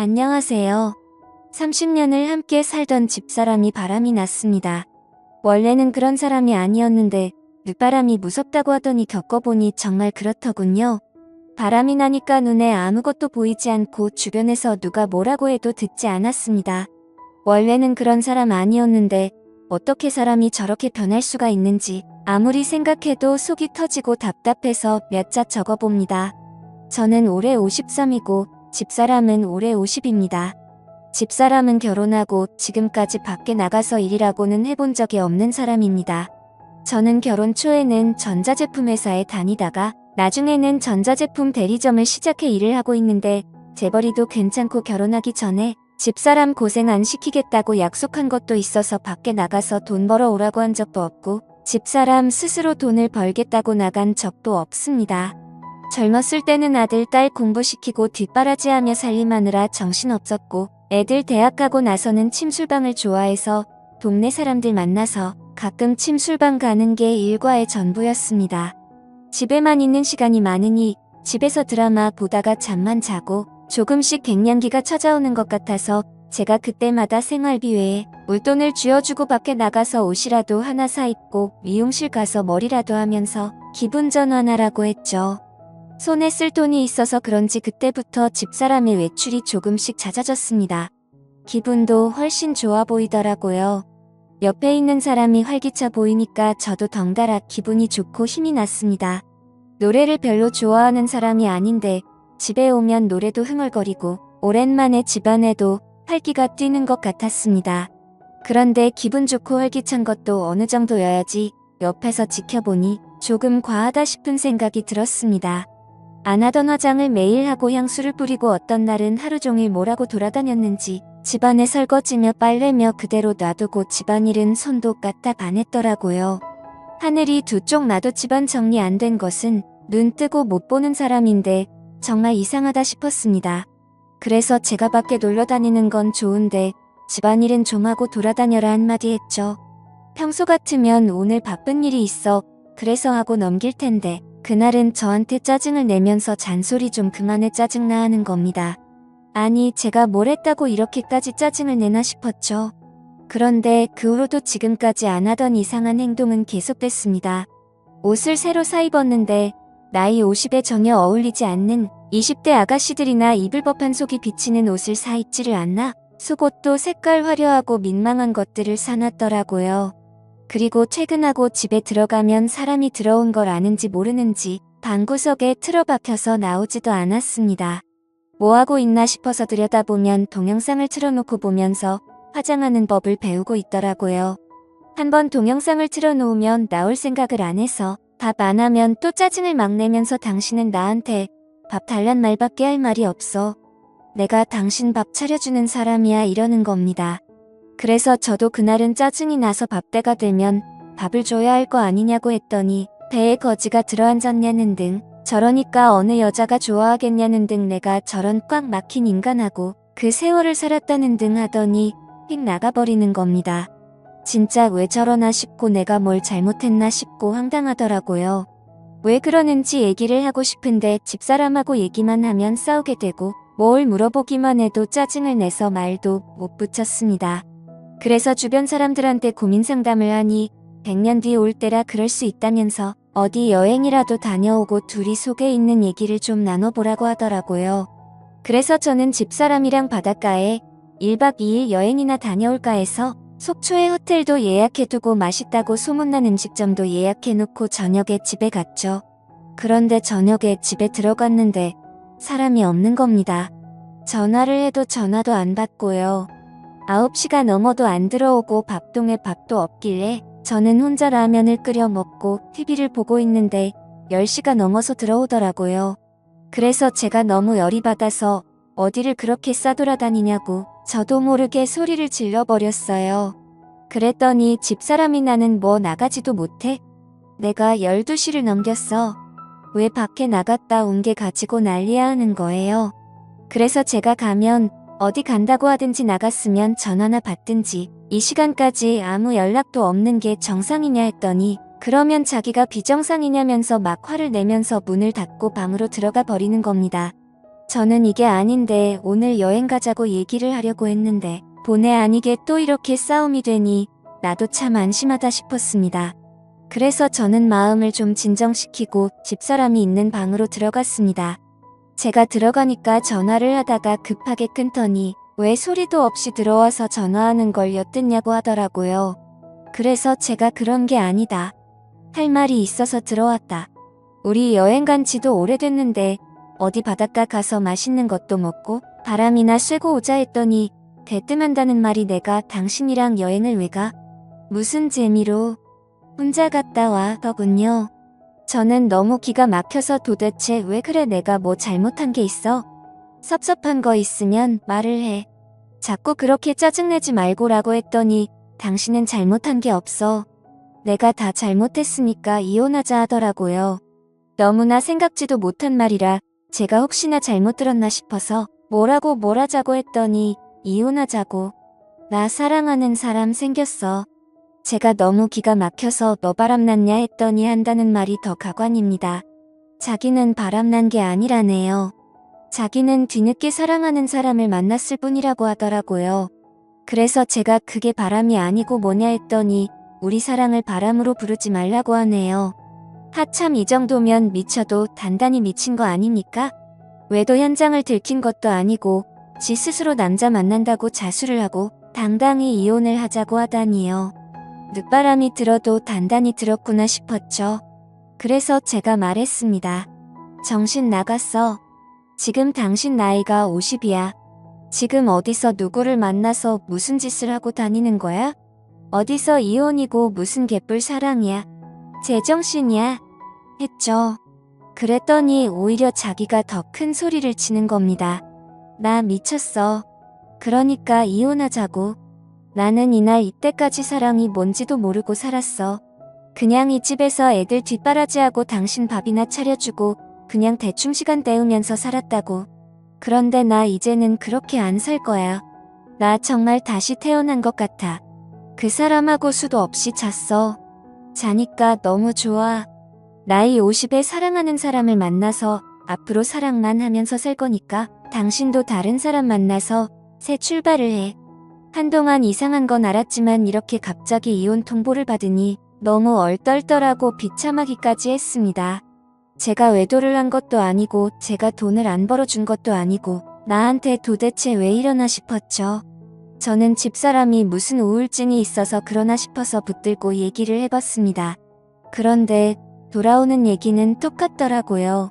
안녕하세요. 30년을 함께 살던 집사람이 바람이 났습니다. 원래는 그런 사람이 아니었는데 늦바람이 무섭다고 하더니 겪어보니 정말 그렇더군요. 바람이 나니까 눈에 아무것도 보이지 않고 주변에서 누가 뭐라고 해도 듣지 않았습니다. 원래는 그런 사람 아니었는데 어떻게 사람이 저렇게 변할 수가 있는지 아무리 생각해도 속이 터지고 답답해서 몇 자 적어봅니다. 저는 올해 53이고 집사람은 올해 50입니다. 집사람은 결혼하고 지금까지 밖에 나가서 일이라고는 해본 적이 없는 사람입니다. 저는 결혼 초에는 전자제품 회사에 다니다가 나중에는 전자제품 대리점을 시작해 일을 하고 있는데 재벌이도 괜찮고 결혼하기 전에 집사람 고생 안 시키겠다고 약속한 것도 있어서 밖에 나가서 돈 벌어 오라고 한 적도 없고 집사람 스스로 돈을 벌겠다고 나간 적도 없습니다. 젊었을 때는 아들, 딸 공부시키고 뒷바라지하며 살림하느라 정신없었고 애들 대학 가고 나서는 침술방을 좋아해서 동네 사람들 만나서 가끔 침술방 가는 게 일과의 전부였습니다. 집에만 있는 시간이 많으니 집에서 드라마 보다가 잠만 자고 조금씩 갱년기가 찾아오는 것 같아서 제가 그때마다 생활비 외에 울돈을 쥐어주고 밖에 나가서 옷이라도 하나 사 입고 미용실 가서 머리라도 하면서 기분 전환하라고 했죠. 손에 쓸 돈이 있어서 그런지 그때부터 집사람의 외출이 조금씩 잦아졌습니다. 기분도 훨씬 좋아 보이더라고요. 옆에 있는 사람이 활기차 보이니까 저도 덩달아 기분이 좋고 힘이 났습니다. 노래를 별로 좋아하는 사람이 아닌데 집에 오면 노래도 흥얼거리고 오랜만에 집안에도 활기가 뛰는 것 같았습니다. 그런데 기분 좋고 활기찬 것도 어느 정도여야지 옆에서 지켜보니 조금 과하다 싶은 생각이 들었습니다. 안 하던 화장을 매일 하고 향수를 뿌리고 어떤 날은 하루 종일 뭐라고 돌아다녔는지 집안에 설거지며 빨래며 그대로 놔두고 집안일은 손도 까딱 안 했더라고요. 하늘이 두 쪽 나도 집안 정리 안 된 것은 눈 뜨고 못 보는 사람인데 정말 이상하다 싶었습니다. 그래서 제가 밖에 놀러 다니는 건 좋은데 집안일은 좀 하고 돌아다녀라 한마디 했죠. 평소 같으면 오늘 바쁜 일이 있어 그래서 하고 넘길 텐데 그날은 저한테 짜증을 내면서 잔소리 좀 그만해 짜증나 하는 겁니다. 아니 제가 뭘 했다고 이렇게까지 짜증을 내나 싶었죠. 그런데 그 후로도 지금까지 안 하던 이상한 행동은 계속됐습니다. 옷을 새로 사 입었는데 나이 50에 전혀 어울리지 않는 20대 아가씨들이나 입을 법한 속이 비치는 옷을 사 입지를 않나? 속옷도 색깔 화려하고 민망한 것들을 사놨더라고요. 그리고 퇴근하고 집에 들어가면 사람이 들어온 걸 아는지 모르는지 방구석에 틀어박혀서 나오지도 않았습니다. 뭐하고 있나 싶어서 들여다보면 동영상을 틀어놓고 보면서 화장하는 법을 배우고 있더라고요. 한번 동영상을 틀어놓으면 나올 생각을 안 해서 밥 안 하면 또 짜증을 막 내면서 당신은 나한테 밥 달란 말밖에 할 말이 없어. 내가 당신 밥 차려주는 사람이야 이러는 겁니다. 그래서 저도 그날은 짜증이 나서 밥때가 되면 밥을 줘야 할 거 아니냐고 했더니 배에 거지가 들어앉았냐는 등 저러니까 어느 여자가 좋아하겠냐는 등 내가 저런 꽉 막힌 인간하고 그 세월을 살았다는 등 하더니 휙 나가버리는 겁니다. 진짜 왜 저러나 싶고 내가 뭘 잘못했나 싶고 황당하더라고요. 왜 그러는지 얘기를 하고 싶은데 집사람하고 얘기만 하면 싸우게 되고 뭘 물어보기만 해도 짜증을 내서 말도 못 붙였습니다. 그래서 주변 사람들한테 고민 상담을 하니 100년 뒤 올 때라 그럴 수 있다면서 어디 여행이라도 다녀오고 둘이 속에 있는 얘기를 좀 나눠보라고 하더라고요. 그래서 저는 집사람이랑 바닷가에 1박 2일 여행이나 다녀올까 해서 속초에 호텔도 예약해두고 맛있다고 소문난 음식점도 예약해놓고 저녁에 집에 갔죠. 그런데 저녁에 집에 들어갔는데 사람이 없는 겁니다. 전화를 해도 전화도 안 받고요. 9시가 넘어도 안 들어오고 밥동에 밥도 없길래 저는 혼자 라면을 끓여 먹고 TV를 보고 있는데 10시가 넘어서 들어오더라고요. 그래서 제가 너무 열이 받아서 어디를 그렇게 싸돌아다니냐고 저도 모르게 소리를 질러버렸어요. 그랬더니 집사람이 나는 뭐 나가지도 못해? 내가 12시를 넘겼어. 왜 밖에 나갔다 온 게 가지고 난리야 하는 거예요. 그래서 제가 가면 어디 간다고 하든지 나갔으면 전화나 받든지 이 시간까지 아무 연락도 없는 게 정상이냐 했더니 그러면 자기가 비정상이냐면서 막 화를 내면서 문을 닫고 방으로 들어가 버리는 겁니다. 저는 이게 아닌데 오늘 여행 가자고 얘기를 하려고 했는데 본의 아니게 또 이렇게 싸움이 되니 나도 참 안심하다 싶었습니다. 그래서 저는 마음을 좀 진정시키고 집사람이 있는 방으로 들어갔습니다. 제가 들어가니까 전화를 하다가 급하게 끊더니 왜 소리도 없이 들어와서 전화하는 걸 엿듣냐고 하더라고요. 그래서 제가 그런 게 아니다. 할 말이 있어서 들어왔다. 우리 여행 간 지도 오래됐는데 어디 바닷가 가서 맛있는 것도 먹고 바람이나 쐬고 오자 했더니 대뜸한다는 말이 내가 당신이랑 여행을 왜 가? 무슨 재미로? 혼자 갔다 와 더군요. 저는 너무 기가 막혀서 도대체 왜 그래 내가 뭐 잘못한 게 있어? 섭섭한 거 있으면 말을 해. 자꾸 그렇게 짜증내지 말고라고 했더니 당신은 잘못한 게 없어. 내가 다 잘못했으니까 이혼하자 하더라고요. 너무나 생각지도 못한 말이라 제가 혹시나 잘못 들었나 싶어서 뭐라고 뭘 하자고 했더니 이혼하자고. 나 사랑하는 사람 생겼어. 제가 너무 기가 막혀서 너 바람났냐 했더니 한다는 말이 더 가관입니다. 자기는 바람난 게 아니라네요. 자기는 뒤늦게 사랑하는 사람을 만났을 뿐이라고 하더라고요. 그래서 제가 그게 바람이 아니고 뭐냐 했더니 우리 사랑을 바람으로 부르지 말라고 하네요. 하참 이 정도면 미쳐도 단단히 미친 거 아닙니까? 외도 현장을 들킨 것도 아니고 지 스스로 남자 만난다고 자수를 하고 당당히 이혼을 하자고 하다니요. 늦바람이 들어도 단단히 들었구나 싶었죠. 그래서 제가 말했습니다. 정신 나갔어. 지금 당신 나이가 50이야. 지금 어디서 누구를 만나서 무슨 짓을 하고 다니는 거야? 어디서 이혼이고 무슨 개뿔 사랑이야. 제정신이야. 했죠. 그랬더니 오히려 자기가 더 큰 소리를 치는 겁니다. 나 미쳤어. 그러니까 이혼하자고. 나는 이날 이때까지 사랑이 뭔지도 모르고 살았어. 그냥 이 집에서 애들 뒷바라지하고 당신 밥이나 차려주고 그냥 대충 시간 때우면서 살았다고. 그런데 나 이제는 그렇게 안 살 거야. 나 정말 다시 태어난 것 같아. 그 사람하고 수도 없이 잤어. 자니까 너무 좋아. 나이 50에 사랑하는 사람을 만나서 앞으로 사랑만 하면서 살 거니까 당신도 다른 사람 만나서 새 출발을 해. 한동안 이상한 건 알았지만 이렇게 갑자기 이혼 통보를 받으니 너무 얼떨떨하고 비참하기까지 했습니다. 제가 외도를 한 것도 아니고 제가 돈을 안 벌어준 것도 아니고 나한테 도대체 왜 이러나 싶었죠. 저는 집사람이 무슨 우울증이 있어서 그러나 싶어서 붙들고 얘기를 해봤습니다. 그런데 돌아오는 얘기는 똑같더라고요.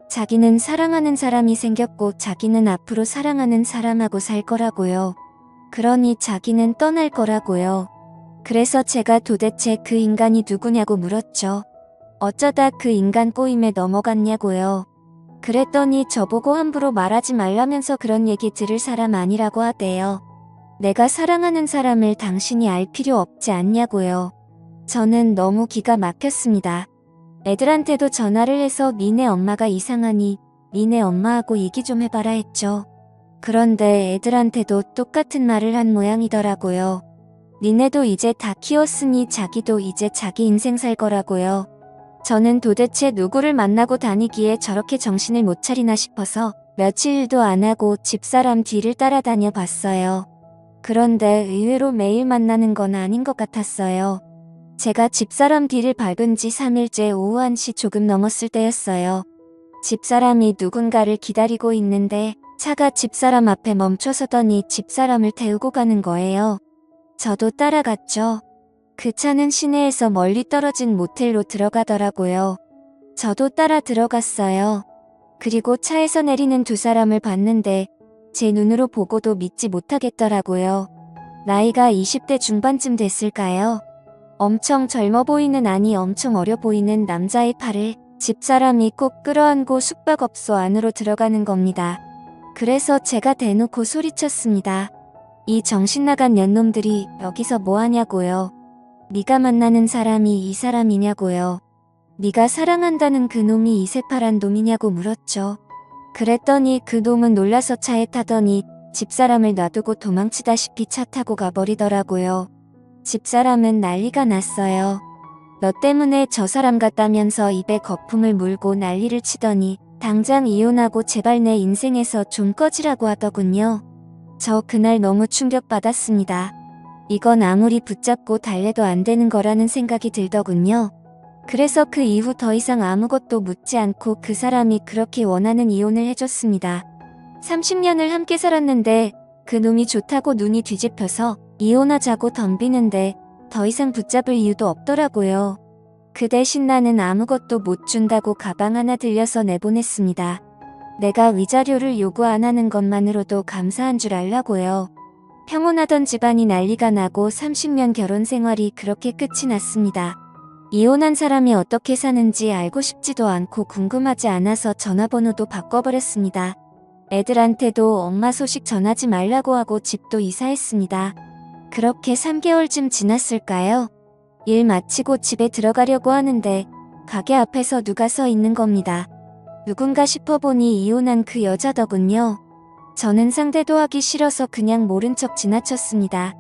자기는 사랑하는 사람이 생겼고 자기는 앞으로 사랑하는 사람하고 살 거라고요. 그러니 자기는 떠날 거라고요. 그래서 제가 도대체 그 인간이 누구냐고 물었죠. 어쩌다 그 인간 꼬임에 넘어갔냐고요. 그랬더니 저보고 함부로 말하지 말라면서 그런 얘기 들을 사람 아니라고 하대요. 내가 사랑하는 사람을 당신이 알 필요 없지 않냐고요. 저는 너무 기가 막혔습니다. 애들한테도 전화를 해서 니네 엄마가 이상하니 니네 엄마하고 얘기 좀 해봐라 했죠. 그런데 애들한테도 똑같은 말을 한 모양이더라고요. 니네도 이제 다 키웠으니 자기도 이제 자기 인생 살 거라고요. 저는 도대체 누구를 만나고 다니기에 저렇게 정신을 못 차리나 싶어서 며칠도 안 하고 집사람 뒤를 따라다녀 봤어요. 그런데 의외로 매일 만나는 건 아닌 것 같았어요. 제가 집사람 뒤를 밟은 지 3일째 오후 1시 조금 넘었을 때였어요. 집사람이 누군가를 기다리고 있는데 차가 집사람 앞에 멈춰서더니 집사람을 태우고 가는 거예요. 저도 따라갔죠. 그 차는 시내에서 멀리 떨어진 모텔로 들어가더라고요. 저도 따라 들어갔어요. 그리고 차에서 내리는 두 사람을 봤는데 제 눈으로 보고도 믿지 못하겠더라고요. 나이가 20대 중반쯤 됐을까요? 엄청 젊어 보이는 아니 엄청 어려 보이는 남자의 팔을 집사람이 꼭 끌어안고 숙박업소 안으로 들어가는 겁니다. 그래서 제가 대놓고 소리쳤습니다. 이 정신나간 년놈들이 여기서 뭐하냐고요. 네가 만나는 사람이 이 사람이냐고요. 네가 사랑한다는 그 놈이 이 새파란 놈이냐고 물었죠. 그랬더니 그 놈은 놀라서 차에 타더니 집사람을 놔두고 도망치다시피 차 타고 가버리더라고요. 집사람은 난리가 났어요. 너 때문에 저 사람 같다면서 입에 거품을 물고 난리를 치더니 당장 이혼하고 제발 내 인생에서 좀 꺼지라고 하더군요. 저 그날 너무 충격받았습니다. 이건 아무리 붙잡고 달래도 안 되는 거라는 생각이 들더군요. 그래서 그 이후 더 이상 아무것도 묻지 않고 그 사람이 그렇게 원하는 이혼을 해줬습니다. 30년을 함께 살았는데 그 놈이 좋다고 눈이 뒤집혀서 이혼하자고 덤비는데 더 이상 붙잡을 이유도 없더라고요. 그 대신 나는 아무것도 못 준다고 가방 하나 들려서 내보냈습니다. 내가 위자료를 요구 안 하는 것만으로도 감사한 줄 알라고요. 평온하던 집안이 난리가 나고 30년 결혼 생활이 그렇게 끝이 났습니다. 이혼한 사람이 어떻게 사는지 알고 싶지도 않고 궁금하지 않아서 전화번호도 바꿔버렸습니다. 애들한테도 엄마 소식 전하지 말라고 하고 집도 이사했습니다. 그렇게 3개월쯤 지났을까요? 일 마치고 집에 들어가려고 하는데 가게 앞에서 누가 서 있는 겁니다. 누군가 싶어보니 이혼한 그 여자더군요. 저는 상대도 하기 싫어서 그냥 모른 척 지나쳤습니다.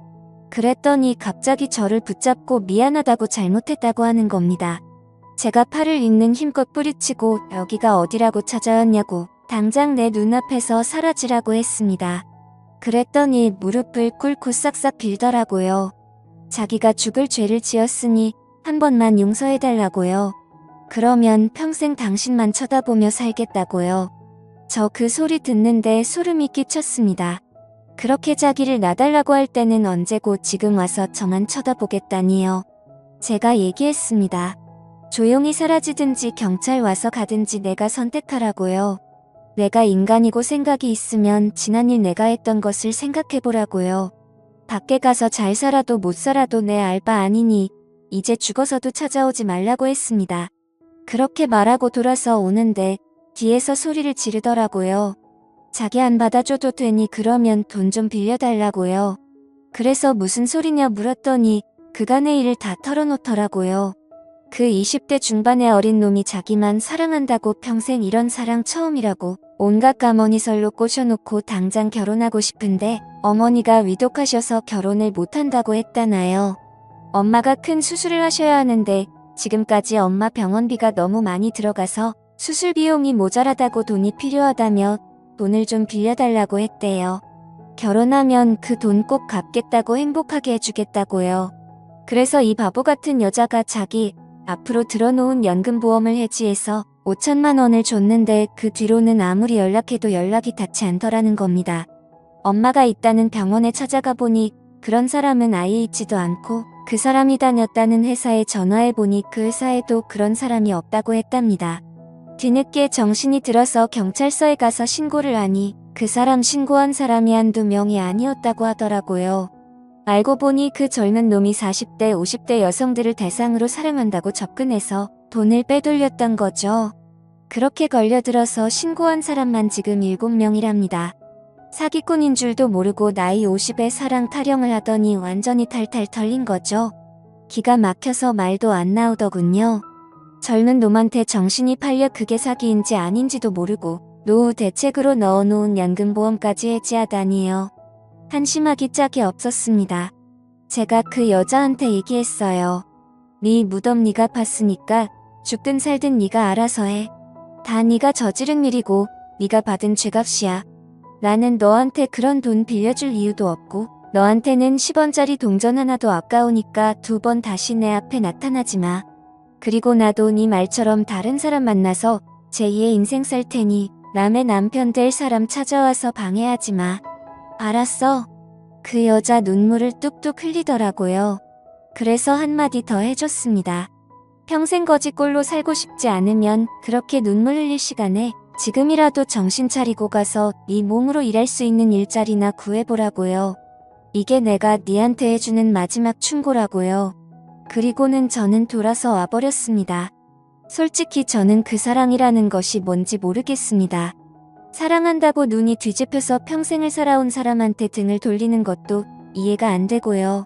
그랬더니 갑자기 저를 붙잡고 미안하다고 잘못했다고 하는 겁니다. 제가 팔을 있는 힘껏 뿌리치고 여기가 어디라고 찾아왔냐고 당장 내 눈앞에서 사라지라고 했습니다. 그랬더니 무릎을 꿇고 싹싹 빌더라고요. 자기가 죽을 죄를 지었으니 한 번만 용서해달라고요. 그러면 평생 당신만 쳐다보며 살겠다고요. 저 그 소리 듣는데 소름이 끼쳤습니다. 그렇게 자기를 놔달라고 할 때는 언제고 지금 와서 저만 쳐다보겠다니요. 제가 얘기했습니다. 조용히 사라지든지 경찰 와서 가든지 내가 선택하라고요. 내가 인간이고 생각이 있으면 지난 일 내가 했던 것을 생각해보라고요. 밖에 가서 잘 살아도 못 살아도 내 알바 아니니 이제 죽어서도 찾아오지 말라고 했습니다. 그렇게 말하고 돌아서 오는데 뒤에서 소리를 지르더라고요. 자기 안 받아줘도 되니 그러면 돈 좀 빌려달라고요. 그래서 무슨 소리냐 물었더니 그간의 일을 다 털어놓더라고요. 그 20대 중반의 어린 놈이 자기만 사랑한다고 평생 이런 사랑 처음이라고 온갖 가머니설로 꼬셔놓고 당장 결혼하고 싶은데 어머니가 위독하셔서 결혼을 못한다고 했다나요. 엄마가 큰 수술을 하셔야 하는데 지금까지 엄마 병원비가 너무 많이 들어가서 수술 비용이 모자라다고 돈이 필요하다며 돈을 좀 빌려달라고 했대요. 결혼하면 그 돈 꼭 갚겠다고 행복하게 해주겠다고요. 그래서 이 바보 같은 여자가 자기 앞으로 들어놓은 연금보험을 해지해서 5천만 원을 줬는데 그 뒤로는 아무리 연락해도 연락이 닿지 않더라는 겁니다. 엄마가 있다는 병원에 찾아가 보니 그런 사람은 아예 있지도 않고 그 사람이 다녔다는 회사에 전화해보니 그 회사에도 그런 사람이 없다고 했답니다. 뒤늦게 정신이 들어서 경찰서에 가서 신고를 하니 그 사람 신고한 사람이 한두 명이 아니었다고 하더라고요. 알고 보니 그 젊은 놈이 40대, 50대 여성들을 대상으로 사랑한다고 접근해서 돈을 빼돌렸던 거죠. 그렇게 걸려들어서 신고한 사람만 지금 7명이랍니다. 사기꾼인 줄도 모르고 나이 50에 사랑 타령을 하더니 완전히 탈탈 털린 거죠. 기가 막혀서 말도 안 나오더군요. 젊은 놈한테 정신이 팔려 그게 사기인지 아닌지도 모르고 노후 대책으로 넣어놓은 연금보험까지 해지하다니요. 한심하기 짝이 없었습니다. 제가 그 여자한테 얘기했어요. 네 무덤 네가 팠으니까 죽든 살든 네가 알아서 해. 다 네가 저지른 일이고 네가 받은 죄값이야. 나는 너한테 그런 돈 빌려줄 이유도 없고 너한테는 10원짜리 동전 하나도 아까우니까 2번 다시 내 앞에 나타나지 마. 그리고 나도 네 말처럼 다른 사람 만나서 제2의 인생 살 테니 남의 남편 될 사람 찾아와서 방해하지 마. 알았어. 그 여자 눈물을 뚝뚝 흘리더라고요. 그래서 한마디 더 해줬습니다. 평생 거지꼴로 살고 싶지 않으면 그렇게 눈물 흘릴 시간에 지금이라도 정신 차리고 가서 네 몸으로 일할 수 있는 일자리나 구해보라고요. 이게 내가 네한테 해주는 마지막 충고라고요. 그리고는 저는 돌아서 와버렸습니다. 솔직히 저는 그 사랑이라는 것이 뭔지 모르겠습니다. 사랑한다고 눈이 뒤집혀서 평생을 살아온 사람한테 등을 돌리는 것도 이해가 안 되고요.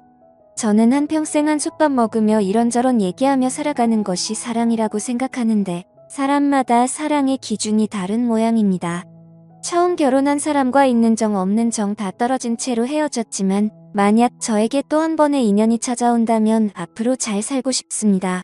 저는 한평생 한솥밥 먹으며 이런저런 얘기하며 살아가는 것이 사랑이라고 생각하는데 사람마다 사랑의 기준이 다른 모양입니다. 처음 결혼한 사람과 있는 정 없는 정 다 떨어진 채로 헤어졌지만 만약 저에게 또 한 번의 인연이 찾아온다면 앞으로 잘 살고 싶습니다.